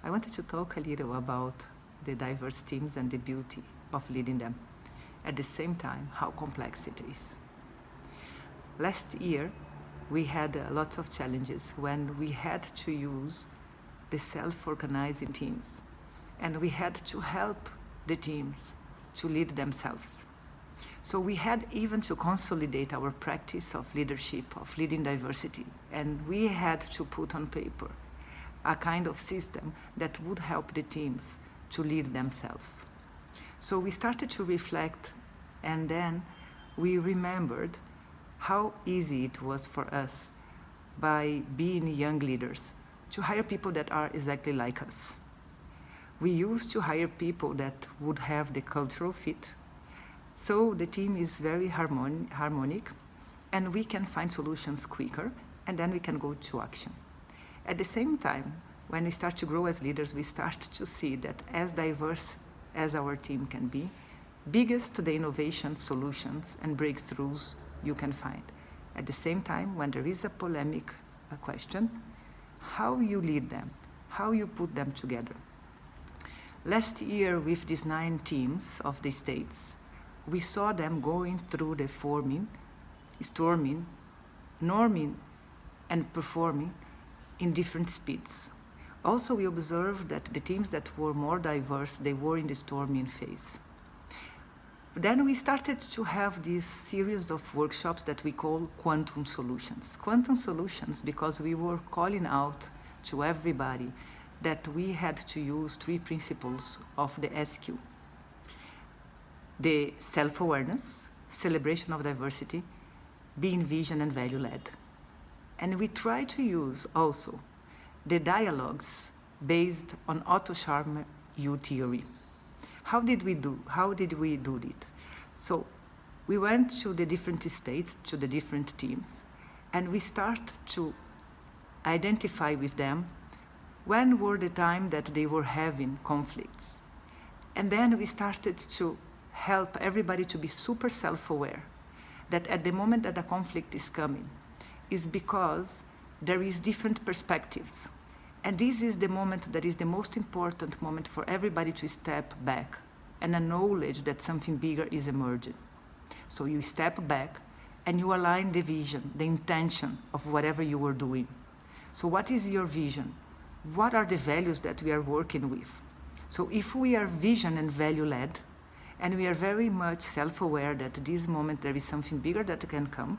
I wanted to talk a little about the diverse teams and the beauty of leading them. At the same time, how complex it is. Last year, we had lots of challenges when we had to use the self-organizing teams, and we had to help the teams to lead themselves. So we had even to consolidate our practice of leadership, of leading diversity, and we had to put on paper a kind of system that would help the teams to lead themselves. So we started to reflect, and then we remembered how easy it was for us, by being young leaders, to hire people that are exactly like us. We used to hire people that would have the cultural fit, so the team is very harmonic, and we can find solutions quicker, and then we can go to action. At the same time, when we start to grow as leaders, we start to see that as diverse as our team can be, biggest the innovation, solutions, and breakthroughs you can find. At the same time, when there is a polemic question, how you lead them, how you put them together. Last year, with these 9 teams of the states, we saw them going through the forming, storming, norming, and performing in different speeds. Also, we observed that the teams that were more diverse, they were in the storming phase. Then we started to have this series of workshops that we call quantum solutions. Quantum solutions because we were calling out to everybody that we had to use 3 principles of the SQ. The self-awareness, celebration of diversity, being vision and value-led. And we try to use also the dialogues based on Otto Scharmer U theory. How did we do it? So we went to the different states, to the different teams, and we start to identify with them when were the time that they were having conflicts. And then we started to help everybody to be super self-aware that at the moment that a conflict is coming is because there is different perspectives. And this is the moment that is the most important moment for everybody to step back and acknowledge that something bigger is emerging. So you step back and you align the vision, the intention of whatever you are doing. So what is your vision? What are the values that we are working with? So if we are vision and value-led, and we are very much self-aware that at this moment there is something bigger that can come,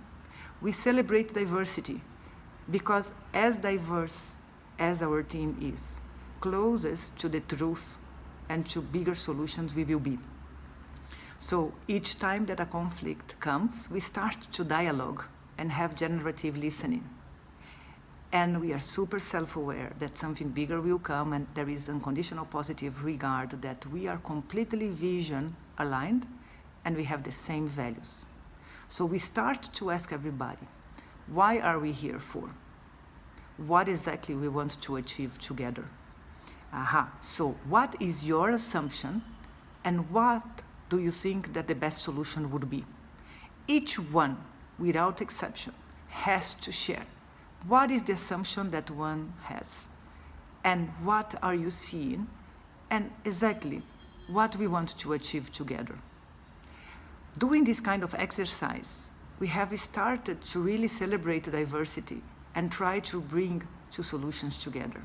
we celebrate diversity, because as diverse as our team is, closest to the truth and to bigger solutions we will be. So each time that a conflict comes, we start to dialogue and have generative listening. And we are super self-aware that something bigger will come, and there is unconditional positive regard that we are completely vision aligned and we have the same values. So we start to ask everybody, why are we here for? What exactly we want to achieve together? So what is your assumption, and what do you think that the best solution would be? Each one, without exception, has to share what is the assumption that one has, and what are you seeing, and exactly what we want to achieve together. Doing this kind of exercise, we have started to really celebrate diversity and try to bring 2 solutions together.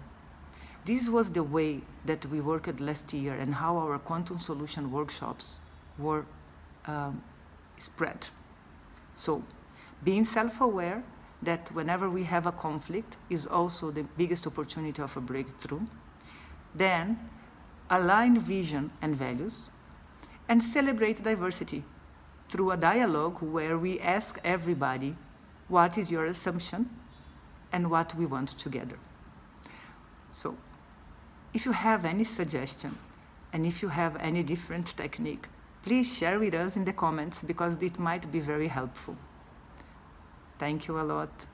This was the way that we worked last year, and how our quantum solution workshops were spread. So being self-aware that whenever we have a conflict is also the biggest opportunity of a breakthrough. Then align vision and values, and celebrate diversity through a dialogue where we ask everybody, what is your assumption and what we want together. So if you have any suggestion, and if you have any different technique, please share with us in the comments, because it might be very helpful. Thank you a lot.